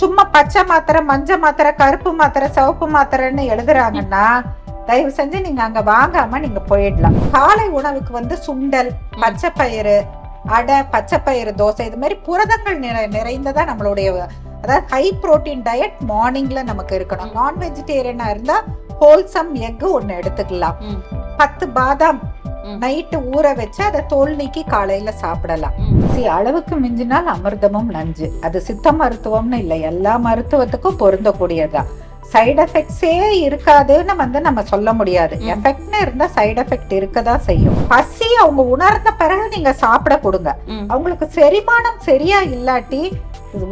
சும்மா பச்சை மாத்திரை, மஞ்சள் மாத்திரை, கருப்பு மாத்திரை, சிவப்பு மாத்திரைன்னு எழுதுறாங்கன்னா தயவு செஞ்சு நீங்க அங்க வாங்காம நீங்க போயிடலாம். காலை உணவுக்கு வந்து சுண்டல், பச்சை பயிறு, அடை, பச்சை பயிறு தோசை, இது மாதிரி புரதங்கள் நிறைந்ததா நம்மளுடைய, அதாவது ஹை புரோட்டீன் டயட் மார்னிங்ல நமக்கு இருக்கணும். நான் வெஜிடேரியனா இருந்தா ஹோல்சம் எக் ஒன்னு எடுத்துக்கலாம். 10 பாதாம் நைட்டு ஊற வச்சு அதை தோல் நீக்கி காலையில சாப்பிடலாம். அளவுக்கு மிஞ்சினால் அமிர்தமும் நஞ்சு. அது சித்த மருத்துவம்னு இல்லை, எல்லா மருத்துவத்துக்கும் பொருந்தக்கூடியதுதான். சைடு எஃபெக்ட்ஸே இருக்காதுன்னு வந்து நம்ம சொல்ல முடியாது. எஃபெக்ட்னு இருந்தா சைடு எஃபெக்ட் இருக்கதான் செய்யும். பசி அவங்க உணர்ந்த பிறகு நீங்க சாப்பிட கொடுங்க. அவங்களுக்கு செரிமானம் சரியா இல்லாட்டி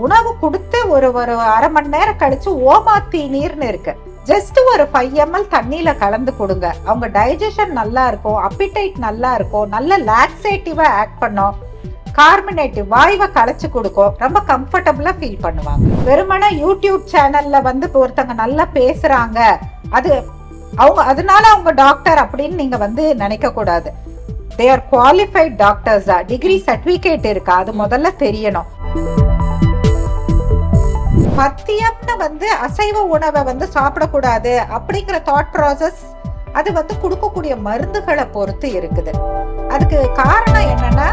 உணவு கொடுத்து ஒரு அரை மணி நேரம் கழிச்சு ஓமாத்தி நீர்னு இருக்கு, ஜஸ்ட் ஒரு 5 ml தண்ணியில கலந்து கொடுங்க. அவங்க டைஜஷன் நல்லா இருக்கும், அப்பிடைட் நல்லா இருக்கும், நல்ல லாக்ஸேட்டிவா ஆக்ட் பண்ணும், கார்பனேட்டிவ் வாய்வை களைச்சு கொடுக்கும், ரொம்ப கம்ஃபர்டபுளா ஃபீல் பண்ணுவாங்க. வெறுமனே யூடியூப் சேனல்ல வந்து ஒருத்தங்க நல்லா பேசுறாங்க, அது அவங்க அதனால அவங்க டாக்டர் அப்படின்னு நீங்க வந்து நினைக்க கூடாது. They are qualified doctors. Degree certificate இருக்கா அது முதல்ல தெரியணும். பத்தியம்னு வந்து அசைவ உணவை வந்து சாப்பிடக்கூடாது அப்படிங்கிற தாட் ப்ராசஸ் அது வந்து கொடுக்கக்கூடிய மருந்துகளை பொறுத்து இருக்குது. அதுக்கு காரணம் என்னன்னா,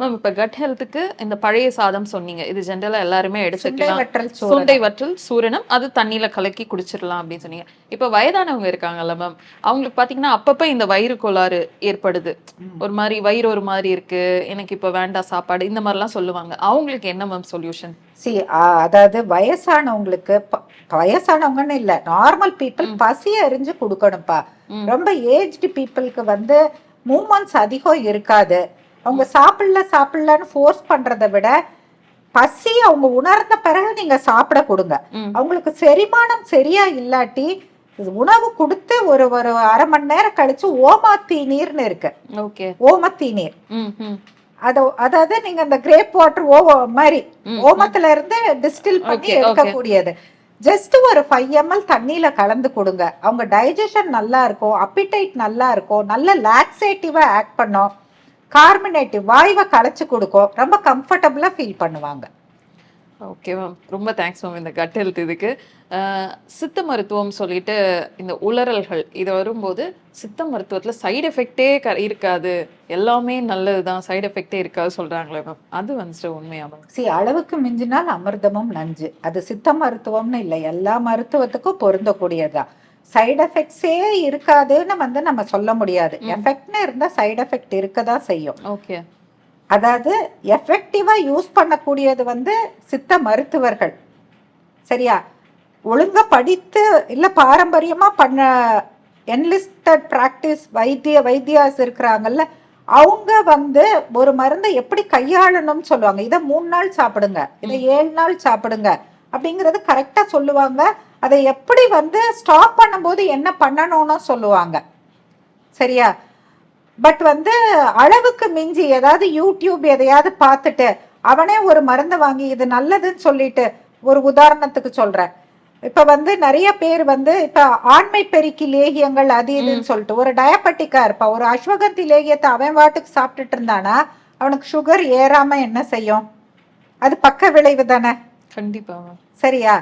மேம் இப்ப கட் ஹெல்த்துக்கு இந்த பழைய சாதம் சொன்னீங்க, இது ஜென்ரலா எல்லாருமே எடுத்துக்கலாம். சுண்டை வற்றல் சூரணம் அது தண்ணியில கலக்கி குடிச்சிடலாம் அப்படின்னு சொன்னீங்க. இப்ப வயதானவங்க இருக்காங்கல்ல மேம், அவங்களுக்கு பாத்தீங்கன்னா அப்பப்ப இந்த வயிறு கோளாறு ஏற்படுது, ஒரு மாதிரி வயிறு ஒரு மாதிரி இருக்கு, எனக்கு இப்ப வேண்டாம் சாப்பாடு, இந்த மாதிரிலாம் சொல்லுவாங்க. அவங்களுக்கு என்ன மேம் சொல்யூஷன்? அதாவது வயசானவங்கன்னு இல்ல, நார்மல் பீப்புள் பசி அறிஞ்சு கொடுக்கணும்ப்பா. ரொம்ப ஏஜ்டு பீப்புளுக்கு வந்து மூமெண்ட்ஸ் அதிகம் இருக்காது. அவங்க சாப்பிடலன்னு ஃபோர்ஸ் பண்றதை விட பசி அவங்க உணர்ந்த பிறகு நீங்க சாப்பிட கொடுங்க. அவங்களுக்கு செரிமானம் சரியா இல்லாட்டி உணவு கொடுத்து ஒரு அரை மணி நேரம் கழிச்சு ஓமாத்தி நீர்னு இருக்கு, ஓமத்தி நீர். அதாவது நீங்க அந்த கிரேப் வாட்டர் மாதிரி ஓமத்துல இருந்து டிஸ்டில் பண்ணி எடுக்கக்கூடியது, ஜஸ்ட் ஒரு 5 ml தண்ணியில கலந்து கொடுங்க. அவங்க டைஜஷன் நல்லா இருக்கும், அப்பிடைட் நல்லா இருக்கும், நல்ல லாக்ஸேட்டிவா ஆக்ட் பண்ணும், கார்பனேட்டிவ் வாய்வை களைச்சு கொடுக்கும், ரொம்ப கம்ஃபர்டபுளா ஃபீல் பண்ணுவாங்க. ஓகே மேம், ரொம்ப தேங்க்ஸ் மேம் இந்த கட் ஹெல்த் இதுக்கு. சித்த மருத்துவம் சொல்லிட்டு இந்த உளறல்கள் இது வரும்போது சித்த மருத்துவத்துல சைடு எஃபெக்டே இருக்காது, எல்லாமே நல்லதுதான், சைடு எஃபெக்டே இருக்காது சொல்றாங்களே மேம், அது வந்துட்டு உண்மையா மேம்? அளவுக்கு மிஞ்சினால் அமிர்தமும் நஞ்சு. அது சித்த மருத்துவம்னு இல்லை, எல்லா மருத்துவத்துக்கும் பொருந்தக்கூடியதுதான். சைடு எஃபெக்ட்ஸே இருக்காதுன்னு வந்து நம்ம சொல்ல முடியாது. எஃபெக்ட்னு இருந்தா சைடு எஃபெக்ட் இருக்கதான் செய்யும். ஓகே, அதாவது எஃபெக்டிவா யூஸ் பண்ணக்கூடியது வந்து சித்த மருத்துவர்கள், சரியா? ஒழுங்கா படித்து இல்ல பாரம்பரியமா பண்ண என்லிஸ்டட் பிராக்டிஸ் வைத்தியாஸ் இருக்கிறாங்கல்ல, அவங்க வந்து ஒரு மருந்தை எப்படி கையாளணும்னு சொல்லுவாங்க. இதை 3 நாள் சாப்பிடுங்க, இதை 7 நாள் சாப்பிடுங்க அப்படிங்கறது கரெக்டா சொல்லுவாங்க. அதை எப்படி வந்து ஸ்டாப் பண்ணும்போது என்ன பண்ணணும்னு சொல்லுவாங்க, சரியா? பட் வந்து அளவுக்கு மிஞ்சி ஏதாவது யூடியூப் எதையாவது பார்த்துட்டு அவனே ஒரு மருந்தை வாங்கி இது நல்லதுன்னு சொல்லிட்டு, ஒரு உதாரணத்துக்கு சொல்றேன், இப்ப வந்து நிறைய பேர் வந்து இப்ப ஆண்மை பெருக்கி லேகியங்கள் அது இதுன்னு சொல்லிட்டு ஒரு டயபெட்டிக்கா இருப்பா, ஒரு அஸ்வகந்தி லேகியத்தை அவன் வாட்டுக்கு சாப்பிட்டுட்டு இருந்தானா அவனுக்கு சுகர் ஏறாம என்ன செய்யும்? அது பக்க விளைவு தானே. கண்டிப்பா, சரியா?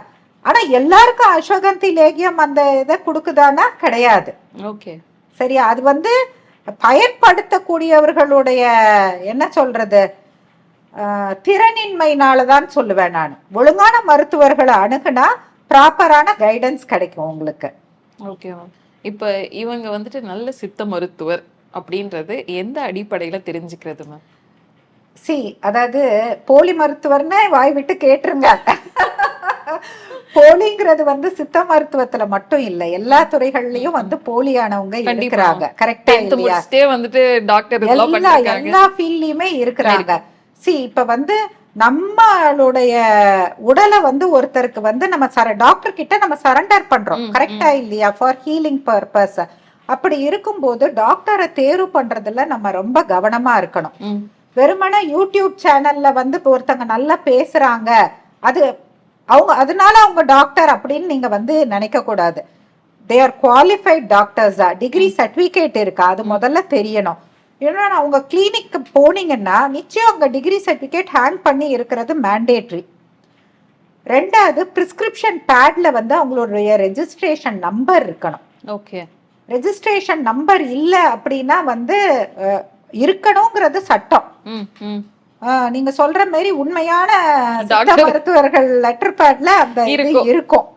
ஆனா எல்லாருக்கும் அஸ்வகந்தி லேகியம் அந்த இதை கொடுக்குதானா? கிடையாது. ஓகே, சரியா? அது வந்து பயன்படுத்தக்கூடியவர்களுடைய என்ன சொல்றது திறனின்மையினாலதான் சொல்லுவேன் நான். ஒழுங்கான மருத்துவர்களை அணுகுனா ப்ராப்பரான கைடன்ஸ் கிடைக்கும் உங்களுக்கு. ஓகே மேம், இப்ப இவங்க வந்துட்டு நல்ல சித்த மருத்துவர் அப்படின்றது எந்த அடிப்படையில தெரிஞ்சுக்கிறது மேம்? அதாவது போலி மருத்துவர்னு வாய் விட்டு கேட்டுருங்க. போலிங்கிறது வந்து சித்த மருத்துவத்துல மட்டும் இல்ல, எல்லா துறைகள்லயும் வந்து போலியானவங்க இருக்கிறாங்க. கரெக்டா இல்லையா? வந்துட்டு டாக்டர் எல்லா ஃபீல்ட்லயுமே இருக்கிறாங்க. இப்ப வந்து நம்மளுடைய உடலை வந்து ஒருத்தருக்கு வந்து நம்ம டாக்டர் கிட்ட நம்ம சரண்டர் பண்றோம், கரெக்டா இல்லையா? For healing purpose. அப்படி இருக்கும்போது டாக்டரை தேர்வு பண்றதுல நம்ம ரொம்ப கவனமா இருக்கணும். வெறுமனே யூடியூப் சேனல்ல வந்து ஒருத்தங்க நல்லா பேசுறாங்க, அது அவங்க அதனால அவங்க டாக்டர் அப்படின்னு நீங்க வந்து நினைக்க கூடாது. தே ஆர் குவாலிஃபைட் டாக்டர்ஸா, டிகிரி சர்டிஃபிகேட் இருக்கா, அது முதல்ல தெரியணும். ஏன்னா அவங்க கிளினிக்கு போனீங்கன்னா நிச்சயம் அங்கே டிகிரி சர்டிஃபிகேட் ஹேங் பண்ணி இருக்கிறது மேண்டேட்ரி. ரெண்டாவது பிரிஸ்கிரிப்ஷன் பேட்ல வந்து அவங்களுடைய ரெஜிஸ்ட்ரேஷன் நம்பர் இருக்கணும். ஓகே. ரெஜிஸ்ட்ரேஷன் நம்பர் இல்லை அப்படின்னா வந்து இருக்கணுங்கிறது சட்டம். நீங்க சொல்ற மாதிரி உண்மையான மருத்துவர்கள் லெட்டர் பேட்ல அந்த இது இருக்கும்,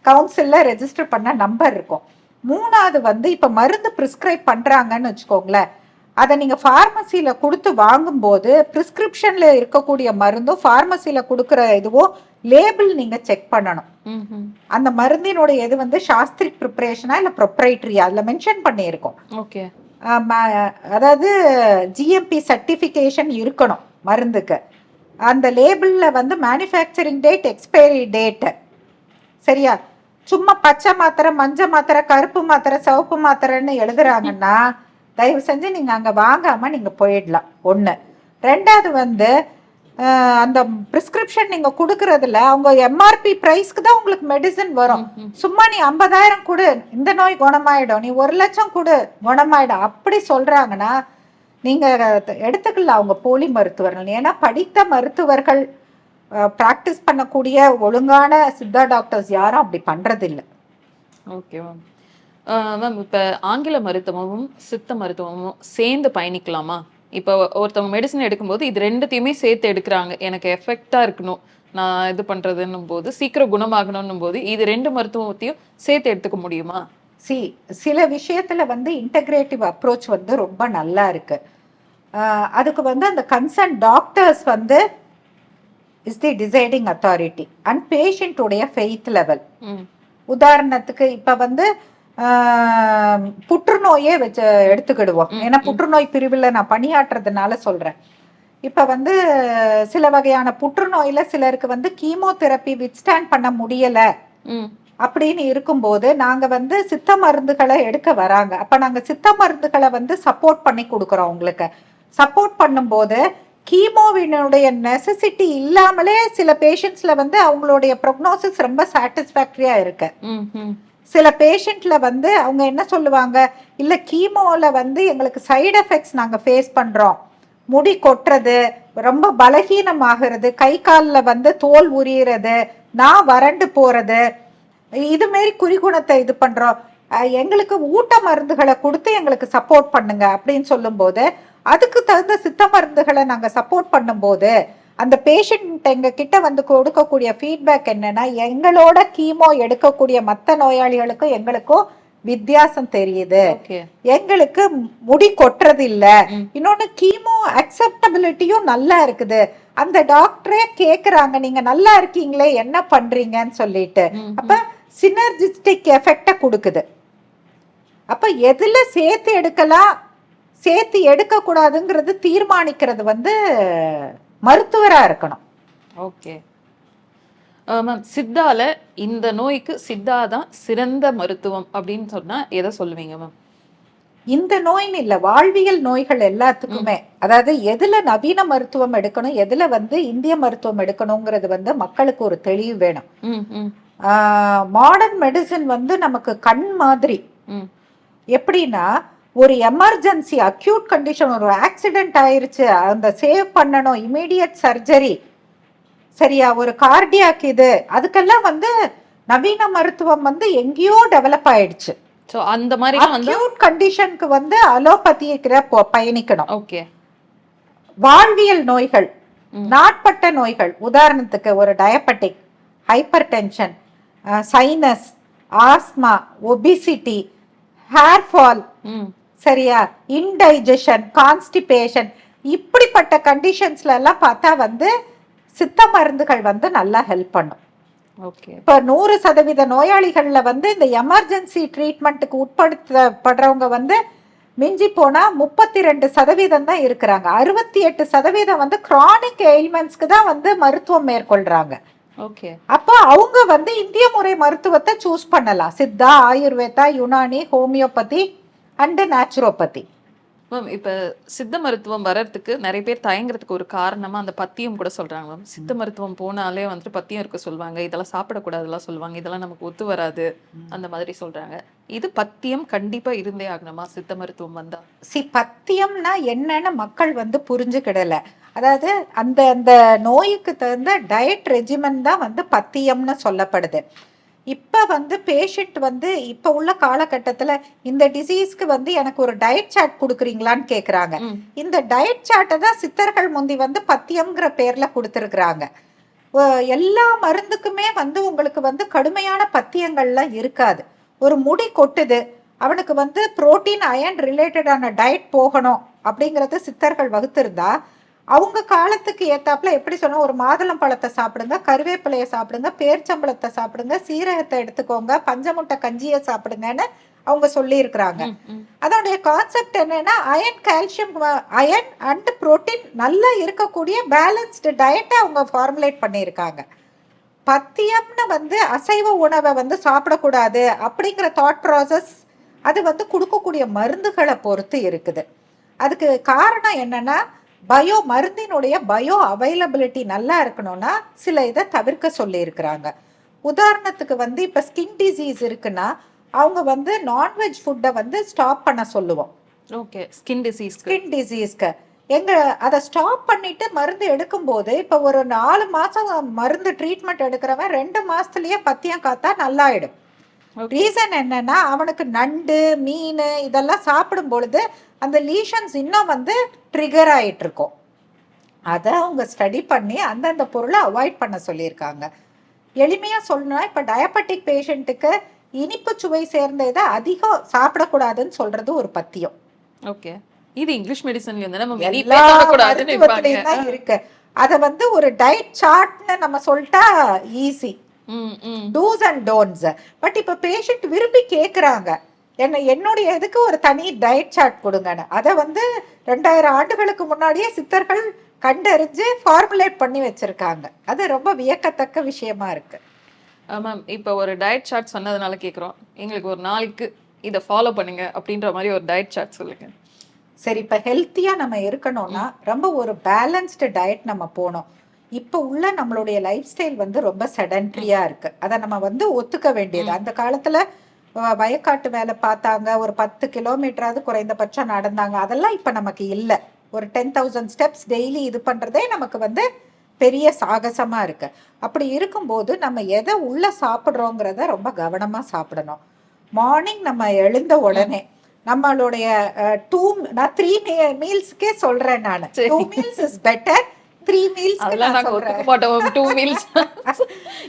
கவுன்சில்ல ரெஜிஸ்டர் பண்ண நம்பர் இருக்கும். மூணாவது வந்து இப்ப மருந்து பிரிஸ்கிரைப் பண்றாங்கன்னு வச்சுக்கோங்களேன், அதை நீங்க பார்மசியில கொடுத்து வாங்கும்போது பிரிஸ்கிரிப்ஷன்ல இருக்கக்கூடிய மருந்தும் பார்மசியில கொடுக்குற இதுவோ லேபிள் நீங்க செக் பண்ணணும். அந்த மருந்தினுடைய இது வந்து சாஸ்திரிக் ப்ரிப்பரேஷனா இல்ல ப்ரொப்ரைட்டரியா அதுல மென்ஷன் பண்ணியிருக்கோம். ஓகே. அதாவது ஜிஎம்பி சர்டிஃபிகேஷன் இருக்கணும் மருந்துக்கு. அந்த லேபிள்ல வந்து மேனுஃபேக்சரிங் டேட், எக்ஸ்பைரி டேட், சரியா? சும்மா பச்சை மாத்திரை, மஞ்சள் மாத்திரை, கருப்பு மாத்திரை, சிவப்பு மாத்திரைன்னு எழுதுறாங்கன்னா தயவு செஞ்சு நீங்க அங்க வாங்காம நீங்க போயிடலாம். ஒண்ணு. ரெண்டாவது வந்து அந்த பிரிஸ்கிரிப்ஷன் நீங்க கொடுக்கறதுல அவங்க எம்ஆர்பி பிரைஸ்க்கு தான் உங்களுக்கு மெடிசன் வரும். சும்மா நீ 50,000 கொடு இந்த நோய் குணமாயிடும், நீ 1,00,000 கொடு குணமாயிடும் அப்படி சொல்றாங்கன்னா நீங்க எடுத்துக்கல அவங்க போலி மருத்துவர்கள். ஏன்னா படித்த மருத்துவர்கள் பிராக்டிஸ் பண்ணக்கூடிய ஒழுங்கான சித்தா டாக்டர்ஸ் யாரும் அப்படி பண்றது இல்லை. Okay ma'am. மேம் இப்போ ஆங்கில மருத்துவமும் சித்த மருத்துவமும் சேர்ந்து பயணிக்கலாமா? இப்போ ஒருத்தவங்க மெடிசன் எடுக்கும்போது இது ரெண்டுத்தையுமே சேர்த்து எடுக்கிறாங்க, எனக்கு எஃபெக்டாக இருக்கணும், நான் இது பண்ணுறதுன்னும் போது, சீக்கிரம் குணமாகணும் போது இது ரெண்டு மருத்துவத்தையும் சேர்த்து எடுத்துக்க முடியுமா? சில விஷயத்துல வந்து இன்டகிரேட்டிவ் அப்ரோச் வந்து ரொம்ப நல்லா இருக்கு. அதுக்கு வந்து அந்த கன்சர்ன் டாக்டர்ஸ் வந்து is the deciding authority and பேஷண்ட்டுடைய ஃபெய்த் லெவல். உதாரணத்துக்கு இப்ப வந்து புற்றுநோயே வச்சு எடுத்துக்கிடுவோம். ஏன்னா புற்றுநோய் பிரிவில் நான் பணியாற்றுறதுனால சொல்றேன். இப்ப வந்து சில வகையான புற்றுநோயில சிலருக்கு வந்து கீமோதெரப்பி வித்ஸ்டாண்ட் பண்ண முடியல அப்படின்னு இருக்கும்போது நாங்க வந்து சித்த மருந்துகளை எடுக்க வராங்க. அப்ப நாங்க சித்த மருந்துகளை வந்து சப்போர்ட் பண்ணி கொடுக்குறோம். உங்களுக்கு சப்போர்ட் பண்ணும்போது கீமோவினுடைய நெசசிட்டி இல்லாமலே சில பேஷண்ட்ஸ்ல வந்து அவங்களுடைய ப்ரோக்னோசிஸ் ரொம்ப சாட்டிஸ்ஃபேக்டரியா இருக்கு. சில பேஷண்ட்ல வந்து அவங்க என்ன சொல்லுவாங்க, இல்ல கீமோல வந்து எங்களுக்கு சைடு எஃபெக்ட்ஸ் நாங்க ஃபேஸ் பண்றோம், முடி கொட்டுறது, ரொம்ப பலகீனம் ஆகிறது, கை காலில் வந்து தோல் உரியிறது, நான் வறண்டு போறது, இது மாரி குறிகுணத்தை இது பண்றோம், எங்களுக்கு ஊட்ட மருந்துகளை கொடுத்து எங்களுக்கு சப்போர்ட் பண்ணுங்க அப்படின்னு சொல்லும்போது அதுக்கு தகுந்த சித்த மருந்துகளை நாங்க சப்போர்ட் பண்ணும்போது அந்த பேஷண்ட் எங்க கிட்ட வந்து கொடுக்கக்கூடிய ஃபீட்பேக் என்னன்னா, எங்களோட கீமோ எடுக்கக்கூடிய மற்ற நோயாளிகளுக்கும் எங்களுக்கும் வித்தியாசம் தெரியுது, எங்களுக்கு முடி கொட்டுறது இல்ல, இன்னொன்னு கீமோ அக்செப்டபிலிட்டியும் நல்லா இருக்குது, அந்த டாக்டரே கேக்குறாங்க நீங்க நல்லா இருக்கீங்களே என்ன பண்றீங்கன்னு சொல்லிட்டு. அப்ப சினர்ஜிஸ்டிக் எஃபெக்ட கொடுக்குது. அப்ப எதுல சேர்த்து எடுக்கலாம் சேர்த்து எடுக்க கூடாதுங்கிறது தீர்மானிக்கிறது வந்து மருத்துவரா இருக்கணும். Okay ma'am. சித்தால இந்த நோய்க்கு சித்தா தான் சிறந்த மருத்துவம் அப்படின்னு சொன்னா எதை சொல்லுவீங்க மேம்? இந்த நோயின்னு இல்ல, வாழ்வியல் நோய்கள் எல்லாத்துக்குமே, அதாவது எதுல நவீன மருத்துவம் எடுக்கணும் எதுல வந்து இந்திய மருத்துவம் எடுக்கணுங்கிறது வந்து மக்களுக்கு ஒரு தெளிவு வேணும். மாடர்ன் மெடிசின் வந்து நமக்கு கண் மாதிரி. எப்படின்னா ஒரு எமர்ஜென்சி அக்யூட் கண்டிஷன், ஒரு ஆக்சிடென்ட் ஆயிருச்சு, அந்த சேவ் பண்ணணும், இமீடியட் சர்ஜரி, சரியா, ஒரு கார்டியாக் இது, அதுக்கெல்லாம் வந்து நவீன மருத்துவம் வந்து எங்கேயோ டெவலப் ஆயிடுச்சு. அந்த மாதிரி அக்யூட் கண்டிஷனுக்கு வந்து அலோபதிக்கு பயணிக்கணும். ஓகே. வாழ்வியல் நோய்கள், நாட்பட்ட நோய்கள், உதாரணத்துக்கு ஒரு diabetic, hyper tension, sinus, asthma, obesity, hair fall, சரியா, இன்டைஜஷன், கான்ஸ்டிபேஷன், இப்படிப்பட்ட கண்டிஷன்ஸ்ல எல்லாம் பார்த்தா வந்து சித்த மருந்துகள் வந்து நல்லா ஹெல்ப் பண்ணும். இப்போ 100% நோயாளிகள்ல வந்து இந்த எமர்ஜென்சி ட்ரீட்மெண்ட்டுக்கு உட்படுத்தப்படுறவங்க வந்து மிஞ்சி போனா 32% தான் இருக்கிறாங்க. 68% வந்து கிரானிக் எயில்மெண்ட்ஸ்க்கு தான் வந்து மருத்துவம் மேற்கொள்றாங்க. அப்போ அவங்க வந்து இந்திய முறை மருத்துவத்தை சூஸ் பண்ணலாம். Siddha, Ayurveda, Unani, homeopathy and naturopathy. Ma'am இப்ப சித்த மருத்துவம் வர்றதுக்கு நிறைய பேர் தயங்குறதுக்கு ஒரு காரணமா அந்த பத்தியம் கூட சொல்றாங்க மேம். சித்த மருத்துவம் போனாலே வந்துட்டு பத்தியம் இருக்க சொல்லுவாங்க, இதெல்லாம் சாப்பிடக்கூடாதுலாம் சொல்லுவாங்க, இதெல்லாம் நமக்கு ஒத்து வராது அந்த மாதிரி சொல்றாங்க. இது பத்தியம் கண்டிப்பா இருந்தே ஆகணுமா சித்த மருத்துவம் வந்தா? பத்தியம்னா என்னன்னு மக்கள் வந்து புரிஞ்சுக்கிடல. அதாவது அந்த அந்த நோய்க்கு தகுந்த டயட் ரெஜிமென் தான் வந்து பத்தியம்னு சொல்லப்படுது. இப்ப வந்து பேஷண்ட் வந்து இப்ப உள்ள காலகட்டத்துல இந்த டிசீஸ்க்கு வந்து எனக்கு ஒரு டயட் சார்ட் கொடுக்குறீங்களான்னு கேக்குறாங்க. இந்த டயட் சார்ட்டை தான் சித்தர்கள் முந்தி வந்து பத்தியம்ங்கிற பேர்ல கொடுத்துருக்குறாங்க. எல்லா மருந்துக்குமே வந்து உங்களுக்கு வந்து கடுமையான பத்தியங்கள்லாம் இருக்காது. ஒரு முடி கொட்டுது, அவனுக்கு வந்து புரோட்டீன் அயன் ரிலேட்டடான டயட் போகணும் அப்படிங்கறது சித்தர்கள் வகுத்திருந்தா, அவங்க காலத்துக்கு ஏத்தாப்புல எப்படி சொன்னா, ஒரு மாதுளம் பழத்தை சாப்பிடுங்க, கருவேப்பிலையை சாப்பிடுங்க, பேர்ச்சம்பளத்தை சாப்பிடுங்க, சீரகத்தை எடுத்துக்கோங்க, பஞ்சமுட்டை கஞ்சியை சாப்பிடுங்கன்னு அவங்க சொல்லி இருக்கிறாங்க. அதோடைய கான்செப்ட் என்னன்னா, iron, calcium, iron and protein நல்லா இருக்கக்கூடிய பேலன்ஸ்டு டயட்டை அவங்க ஃபார்முலேட் பண்ணியிருக்காங்க. பத்தியம்னு வந்து அசைவ உணவை வந்து சாப்பிடக்கூடாது அப்படிங்கிற தாட் ப்ராசஸ் அது வந்து கொடுக்கக்கூடிய மருந்துகளை பொறுத்து இருக்குது. அதுக்கு காரணம் என்னன்னா, மருந்தினுடைய பயோ அவைலபிலிட்டி நல்லா இருக்கணும்னா சில இதை தவிர்க்க சொல்லி இருக்கிறாங்க. உதாரணத்துக்கு வந்து இப்ப ஸ்கின் டிசீஸ் இருக்குன்னா அவங்க வந்து நான்வெஜ் ஃபுட்டை வந்து ஸ்டாப் பண்ண சொல்லுவோம். ஓகே, ஸ்கின் டிசீஸ்க்கு எங்க அதை ஸ்டாப் பண்ணிட்டு மருந்து எடுக்கும்போது இப்போ ஒரு 4 மாசம் மருந்து ட்ரீட்மெண்ட் எடுக்கிறவன் 2 மாசத்துலயே பத்தியம் காத்தா நல்லாயிடும். ரீசன் என்னன்னா, அவனுக்கு நண்டு, மீன் இதெல்லாம் சாப்பிடும் பொழுது அந்த லீஷன்ஸ் இன்னும் வந்து ட்ரிகர் ஆயிட்டு இருக்கும். அதை அவங்க ஸ்டடி பண்ணி அந்தந்த பொருளை அவாய்ட் பண்ண சொல்லியிருக்காங்க. எளிமையா சொல்லணும்னா, இப்ப டயபெட்டிக் பேஷண்ட்டுக்கு இனிப்பு சுவை சேர்ந்த இதை அதிகம் சாப்பிடக்கூடாதுன்னு சொல்றது ஒரு பத்தியம். ஓகே, இது இங்கிலீஷ் மெடிசன்ல இருக்கு. அத வந்து ஒரு டயட் சார்ட்னு நம்ம சொல்லிட்டா easy, dos and don'ts. But இப்ப பேஷண்ட் விரும்பி கேக்குறாங்க, என்னுடைய இதுக்கு ஒரு தனி டயட் சார்ட் கொடுங்கன்னு. அதை வந்து 2000 ஆண்டுகளுக்கு முன்னாடியே சித்தர்கள் கண்டறிஞ்சு ஃபார்முலேட் பண்ணி வச்சிருக்காங்க. அது ரொம்ப வியக்கத்தக்க விஷயமா இருக்கு. மேம் இப்போ ஒரு டயட் சார்ட் சொன்னதுனால கேட்குறோம், எங்களுக்கு ஒரு நாளைக்கு இதை ஃபாலோ பண்ணுங்க அப்படின்ற மாதிரி ஒரு டயட் சார்ட் சொல்லுங்க. சரி, இப்போ ஹெல்த்தியாக நம்ம இருக்கணும்னா ரொம்ப ஒரு பேலன்ஸ்டு டயட் நம்ம போகணும். இப்போ உள்ள நம்மளுடைய லைஃப் ஸ்டைல் வந்து ரொம்ப செடன்ட்ரியாக இருக்குது. அதை நம்ம வந்து ஒத்துக்க வேண்டியது. அந்த காலத்தில் வயக்காட்டு வேலை பார்த்தாங்க, ஒரு 10 கிலோமீட்டராவது குறைந்தபட்சம் நடந்தாங்க. அதெல்லாம் இப்போ நமக்கு இல்லை. ஒரு 10,000 ஸ்டெப்ஸ் டெய்லி இது பண்ணுறதே நமக்கு வந்து பெரிய சாகசமாக இருக்குது. அப்படி இருக்கும்போது நம்ம எதை உள்ள சாப்பிட்றோங்கிறத ரொம்ப கவனமாக சாப்பிடணும். மார்னிங் நம்ம எழுந்த உடனே நம்மளுடைய 3 மீல்ஸ்க்கே சொல்றேன் நான். 2 மீல்ஸ் இஸ் பெட்டர், 3 மீல்ஸ் அதெல்லாம் நாங்க ஒத்துக்க மாட்டோம். 2 மீல்ஸ்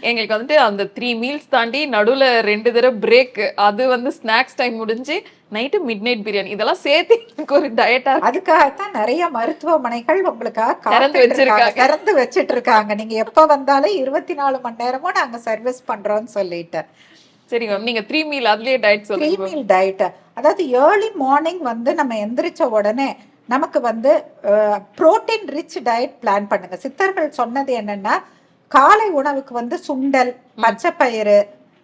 எங்களுக்கு வந்துட்டு அந்த 3 மீல்ஸ் தாண்டி நடுவுல 2 தடவை பிரேக், அது வந்து ஸ்நாக்ஸ் டைம் முடிஞ்சு நைட்டு மிட்நைட் பிரியாணி, இதெல்லாம் சேர்த்து ஒரு டயட்டா. அதுக்காகத்தான் நிறைய மருத்துவமனைகள் உங்களுக்காக திறந்து வச்சிட்டு இருக்காங்க. நீங்க எப்ப வந்தாலும் 24 மணி நேரமும் நாங்க சர்வீஸ் பண்றோம்னு சொல்லிட்டு. சரி மேம், நீங்க 3 மீல் அதுலயே டயட் சொல்லுங்க. 3 மீல் டயட், அதாவது ஏர்லி மார்னிங் வந்து நம்ம எந்திரிச்ச உடனே நமக்கு வந்து புரோட்டீன் ரிச் டயட் பிளான் பண்ணுங்க. சித்தர்கள் சொன்னது என்னன்னா, காலை உணவுக்கு வந்து சுண்டல், பச்சைப்பயிறு,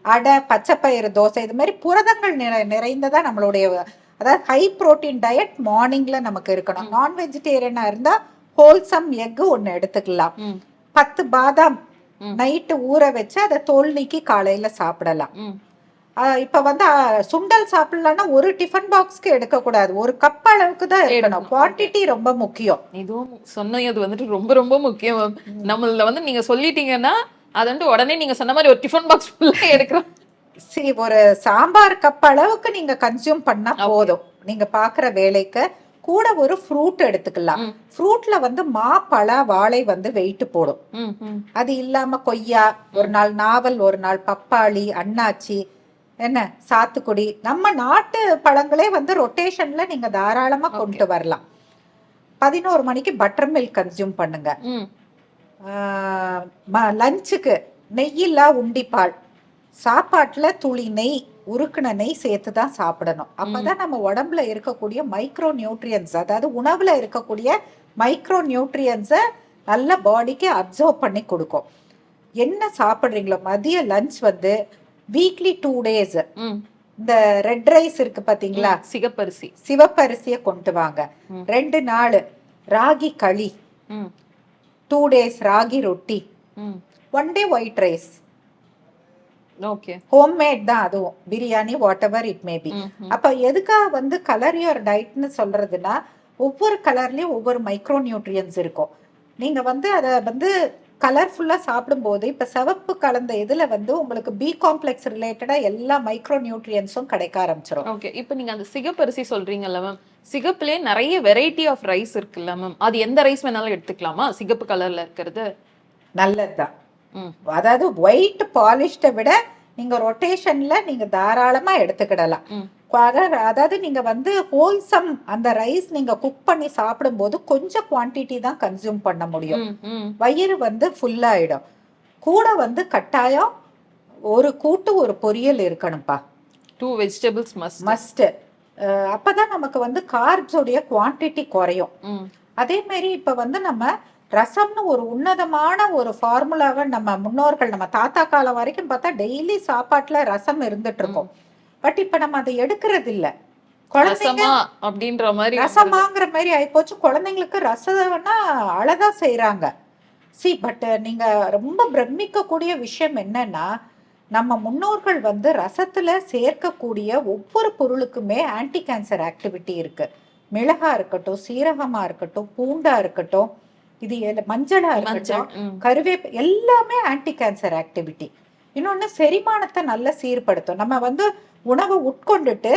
அடை, பச்சைப்பயிறு தோசை, இது மாதிரி புரதங்கள் நிறைந்ததா நம்மளுடைய, அதாவது ஹை புரோட்டீன் டயட் மார்னிங்ல நமக்கு இருக்கணும். நான் வெஜிடேரியனா இருந்தா ஹோல்சம் எக் ஒன்னு எடுத்துக்கலாம். 10 பாதாம் நைட்டு ஊற வச்சு அதை தோல் நீக்கி காலையில சாப்பிடலாம். இப்ப வந்து சுண்டல் சாப்பிடலாம்னா ஒரு டிஃபன் பாக்ஸ்க்கு எடுக்க கூடாது, ஒரு கப் அளவுக்கு தான் எடுக்கணும். குவான்டிட்டி ரொம்ப முக்கியம். இதுவும் சொன்னது வந்துட்டு ரொம்ப ரொம்ப முக்கியம். நம்மள வந்து நீங்க சொல்லிட்டீங்கன்னா அது வந்து உடனே நீங்க சொன்ன மாதிரி ஒரு டிஃபன் பாக்ஸ் ஃபுல்லா எடுக்கிறோம். சரி, ஒரு சாம்பார் கப் அளவுக்கு நீங்க கன்சியூம் பண்ணா போதும். நீங்க பாக்குற வேலைக்கு கூட ஒரு ஃப்ரூட் எடுத்துக்கலாம். ஃப்ரூட்ல வந்து பழ, வாழை வந்து வெயிட் போடும். அது இல்லாம கொய்யா ஒரு நாள், நாவல் ஒரு நாள், பப்பாளி, அன்னாச்சி, என்ன சாத்துக்குடி, நம்ம நாட்டு பழங்களே வந்து ரொட்டேஷன்ல நீங்க தாராளமா கொண்டு வரலாம். 11 மணிக்கு பட்டர் மில்க் கன்சியூம் பண்ணுங்க. லஞ்சுக்கு நெய்யில்லா உண்டிப்பால், சாப்பாட்டுல துளி நெய், உருக்குன நெய் சேர்த்து தான் சாப்பிடணும். அப்பதான் நம்ம உடம்புல இருக்கக்கூடிய மைக்ரோ நியூட்ரியன்ஸ், அதாவது உணவுல இருக்கக்கூடிய மைக்ரோ நியூட்ரியன்ஸை நல்ல பாடிக்கு அப்சர்வ் பண்ணி கொடுக்கும். என்ன சாப்பிட்றீங்களோ மதிய லஞ்ச் வந்து வீக்லி 2 days இந்த ரெட் ரைஸ் இருக்கு பாத்தீங்களா, சிகப்பரிசி, சிவப்பரிசியை கொண்டு வாங்க. 2 நாள் ராகி களி, 2 days ராகி ரொட்டி, 1 day white rice. Okay, homemade தான் அதுவும், biryani what ever it may be. அப்ப எதுக்காக வந்து கலர் யுவர் டயட்னு சொல்றதுன்னா, ஒவ்வொரு கலர்லயும் ஒவ்வொரு மைக்ரோ நியூட்ரியன்ஸ் இருக்கும். நீங்க வந்து அதை வந்து கலர்ஃபுல்லா சாப்பிடும்போது, இப்ப சிவப்பு கலந்த இதுல வந்து உங்களுக்கு பி காம்ப்ளெக்ஸ் ரிலேட்டடா எல்லா மைக்ரோ நியூட்ரியன்ஸும் கிடைக்க ஆரம்பிச்சிடும். ஓகே, இப்போ நீங்க அந்த சிகப்பரிசி சொல்றீங்கல்ல மேம், சிகப்புலயே நிறைய வெரைட்டி ஆஃப் ரைஸ் இருக்குல்ல மேம், அது எந்த ரைஸ் வேணாலும் எடுத்துக்கலாமா? சிகப்பு கலர்ல இருக்கிறது நல்லதுதான். அதாவது ஒயிட் பாலிஷ்டை விட நீங்க ரொட்டேஷன்ல நீங்க தாராளமா எடுத்துக்கிடலாம். அதாவது நீங்க வந்து ஹோல்சம் அந்த ரைஸ் நீங்க குக் பண்ணி சாப்பிடும்போது கொஞ்சம் குவான்டிட்டி தான் கன்சியூம் பண்ண முடியும். வயிறு வந்து ஃபுல் ஆயிடும். கூட வந்து கட்டாயம் ஒரு கூட்டு ஒரு பொரியல் இருக்கணும்ப்பா. 2 vegetables மஸ்ட். அப்பதான் நமக்கு வந்து கார்ப்ஸோடைய குவான்டிட்டி குறையும். அதே மாதிரி இப்ப வந்து நம்ம ரசம்னு ஒரு உன்னதமான ஒரு ஃபார்முலாவை நம்ம முன்னோர்கள், நம்ம தாத்தா காலம் வரைக்கும் பார்த்தா டெய்லி சாப்பாட்டுல ரசம் இருந்துட்டு இருக்கும். பட் இப்ப நம்ம அதை எடுக்கிறது இல்ல. குழந்தைங்க அப்படின்ற மாதிரி ரசமாங்கிற மாதிரி ஆயிப்போச்சு. குழந்தைங்களுக்கு ரசம்னா அழகா செய்யறாங்க. பட் நீங்க ரொம்ப பிரமிக்கக்கூடிய விஷயம் என்னன்னா, நம்ம முன்னோர்கள் வந்து ரசத்துல சேர்க்கக்கூடிய ஒவ்வொரு பொருளுக்குமே ஆன்டி கேன்சர் ஆக்டிவிட்டி இருக்கு. மிளகா இருக்கட்டும், சீரகமா இருக்கட்டும், பூண்டா இருக்கட்டும், இது மஞ்சளா இருக்கட்டும், கருவேப்பிலை, எல்லாமே ஆன்டி கேன்சர் ஆக்டிவிட்டி. இன்னொன்னு செரிமானத்தை நல்லா சீர்படுத்தும். நம்ம வந்து உணவை உட்கொண்டுட்டு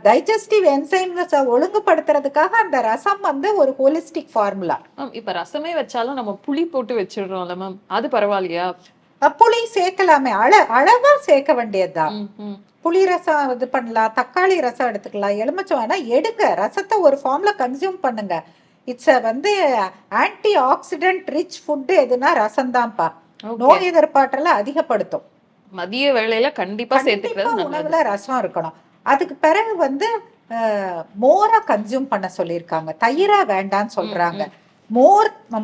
டைஜஸ்டிவ் என்சைம்ஸ் ஒழுங்குபடுத்துறதுக்காக அந்த ரசம் வந்து ஒரு ஹோலிஸ்டிக் ஃபார்முலா. இப்ப ரசமே வச்சாலும் நம்ம புளி போட்டு வச்சிடுறோம்ல மேம், அது பரவாயில்லையா? புளி சேர்க்கலாமே, அளவா சேர்க்க வேண்டியதுதான். புளி ரசம் இது பண்ணலாம், தக்காளி ரசம் எடுத்துக்கலாம், எலுமிச்சம் வேணா எடுங்க. ரசத்தை ஒரு ஃபார்ம்ல கன்சியூம் பண்ணுங்க. இட்ஸ் வந்து ஆன்டி ஆக்சிடென்ட் ரிச் ஃபுட் எதுனா ரசம் தான்ப்பா. நோய் எதிர்ப்பாற்றல அதிகப்படுத்தும். மதிய வேளையில கண்டிப்பா சேர்த்துக்கிறது, உணவுல ரசம் இருக்கணும். அதுக்கு பிறகு வந்து மோரை கன்சியூம் பண்ண சொல்லியிருக்காங்க. தயிரா வேண்டான்னு சொல்றாங்க.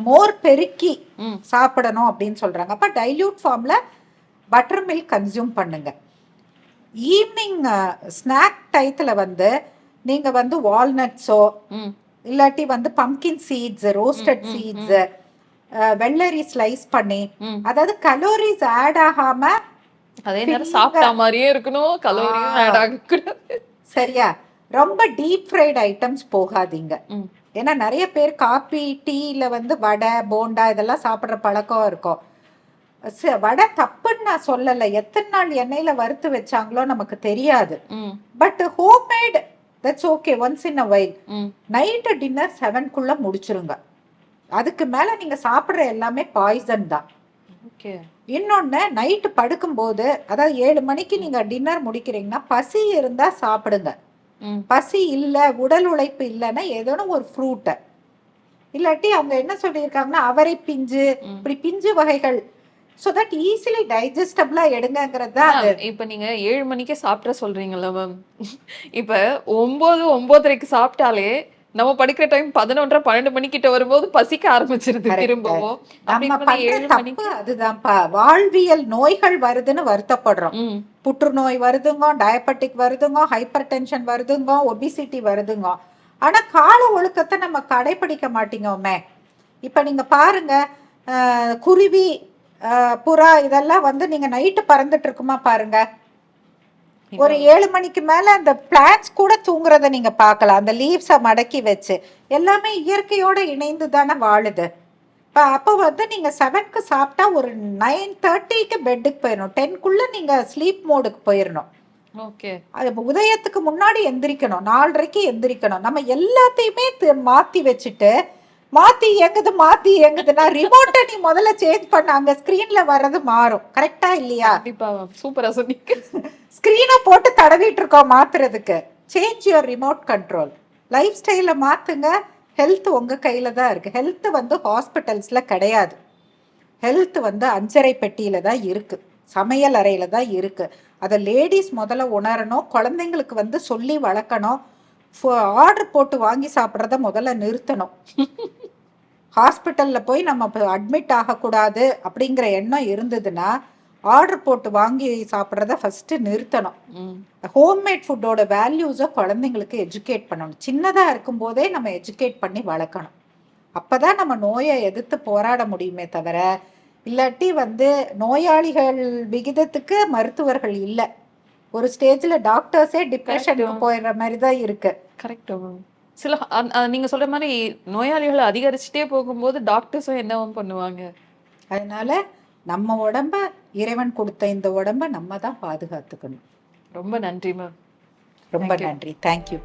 மோர் பெருக்கி சாப்பிடணும் அப்படின்னு சொல்றாங்க. அப்ப டைல்யூட் ஃபார்ம்ல பட்டர் மில்க் கன்சியூம் பண்ணுங்க. ஈவினிங் ஸ்நாக் டயத்துல வந்து நீங்க வந்து வால்நட்ஸோ இல்லாட்டி வந்து பம்கின் சீட்ஸ், ரோஸ்டட் சீட்ஸ், வெள்ளரி ஸ்லைஸ் பண்ணி, அதாவது கலோரிஸ் ஆட் ஆகாம அதே நேரம் சாப்பிட்ட மாதிரியே இருக்கணும், கலோரியும் ஆட் ஆகக்கூடாது. சரியா? ரொம்ப டீப் ஃப்ரைட் ஐட்டம்ஸ் போகாதீங்க. ஏன்னா நிறைய பேர் காபி டீல வந்து வடை போண்டா இதெல்லாம் சாப்பிட்ற பழக்கம் இருக்கும். வடை தப்புன்னு நான் சொல்லலை. எத்தனை நாள் எண்ணெயில வறுத்து வச்சாங்களோ நமக்கு தெரியாது. But homemade that's okay once in a while. Night dinner 7க்குள்ள முடிச்சிருங்க. அதுக்கு மேல நீங்க சாப்பிட்ற எல்லாமே பாய்சன் தான். இன்னொன்னு, நைட்டு படுக்கும்போது, அதாவது 7 மணிக்கு நீங்க டின்னர் முடிக்கிறீங்கன்னா பசி இருந்தா சாப்பிடுங்க. பசி இல்ல, உடல் உழைப்பு இல்லைன்னா ஏதோ ஒரு ஃப்ரூட்டை, இல்லாட்டி அவங்க என்ன சொல்லியிருக்காங்கன்னா அவரை பிஞ்சு, இப்படி பிஞ்சு வகைகள், ஸோ தட் ஈஸிலி டைஜஸ்டபிளா எடுங்கிறது தான். இப்போ நீங்க 7 மணிக்கே சாப்பிட சொல்றீங்கல்ல மேம், இப்போ 9-9:30க்கு சாப்பிட்டாலே நம்ம படிக்கிற டைம் 11:30-12 மணிக்கிட்ட வரும்போது பசிக்க ஆரம்பிச்சிருது திரும்பவும். அதுதான்ப்பா, வாழ்வியல் நோய்கள் வருதுன்னு வருத்தப்படுறோம். புற்றுநோய் வருதுங்க, டயபெட்டிக் வருதுங்க, ஹைப்பர் டென்ஷன் வருதுங்க, ஒபிசிட்டி வருதுங்க. ஆனா கால ஒழுக்கத்தை நம்ம கடைபிடிக்க மாட்டேங்கோமே. இப்ப நீங்க பாருங்க, குருவி, புறா இதெல்லாம் வந்து நீங்க நைட்டு பறந்துட்டு இருக்குமா பாருங்க. ஒரு 7 மணிக்கு மேல அந்த பிளான்ட்ஸ் கூட தூங்குறத நீங்க பார்க்கலாம். அந்த லீவ்ஸை மடக்கி வச்சு எல்லாமே இயற்கையோட இணைந்து தானே வாழுது. அப்போ வந்து நீங்க 7க்கு சாப்பிட்டா ஒரு 9:30க்கு பெட்டுக்கு போயிடணும். 10க்குள்ள நீங்க ஸ்லீப் மோடுக்கு போயிடணும். அது உதயத்துக்கு முன்னாடி எந்திரிக்கணும். 4:30க்கு எந்திரிக்கணும். நம்ம எல்லாத்தையுமே மாத்தி வச்சுட்டு மாத்தி இயங்குதுன்னா ரிமோட்டை நீ முதல்ல சேஞ்ச் பண்ண, அங்க ஸ்கிரீன்ல வர்றது மாறும். கரெக்டா இல்லையா? சூப்பரா சொன்னீங்க. ஸ்கிரீனை போட்டு தடவிட்டு இருக்கோம் மாத்துறதுக்கு. Change your remote control. Life ஸ்டைல மாத்துங்க. ஹெல்த் உங்க கையில தான் இருக்கு. ஹெல்த் வந்து ஹாஸ்பிட்டல்ஸ்ல கிடையாது. ஹெல்த் வந்து அஞ்சரை பெட்டியில தான் இருக்கு, சமையல் அறையில தான் இருக்கு. அதை லேடிஸ் முதல்ல உணரணும். குழந்தைங்களுக்கு வந்து சொல்லி வளர்க்கணும். ஆர்டர் போட்டு வாங்கி சாப்பிட்றத முதல்ல நிறுத்தணும். ஹாஸ்பிட்டல்ல போய் நம்ம அட்மிட் ஆகக்கூடாது அப்படிங்கிற எண்ணம் இருந்ததுன்னா ஆர்டர் போட்டு வாங்கி சாப்பிட்றத ஃபஸ்ட்டு நிறுத்தணும். ஹோம்மேட் ஃபுட்டோட வேல்யூஸை குழந்தைங்களுக்கு எஜுகேட் பண்ணணும். சின்னதாக இருக்கும்போதே நம்ம எஜுகேட் பண்ணி வளர்க்கணும். அப்போ தான் நம்ம நோயை எதிர்த்து போராட முடியுமே தவிர, இல்லாட்டி நோயாளிகள் விகிதத்துக்கு மருத்துவர்கள் இல்லை. ஒரு ஸ்டேஜில் டாக்டர்ஸே டிப்ரெஷனுக்கு போயிடுற மாதிரி தான் இருக்கு. கரெக்ட். சில நீங்க சொல்ற மாதிரி நோயாளிகளை அதிகரிச்சுட்டே போகும்போது டாக்டர்ஸும் என்னவும் பண்ணுவாங்க. அதனால நம்ம உடம்ப, இறைவன் கொடுத்த இந்த உடம்ப நம்ம தான் பாதுகாத்துக்கணும். ரொம்ப நன்றி மேம். ரொம்ப நன்றி. தேங்க்யூ.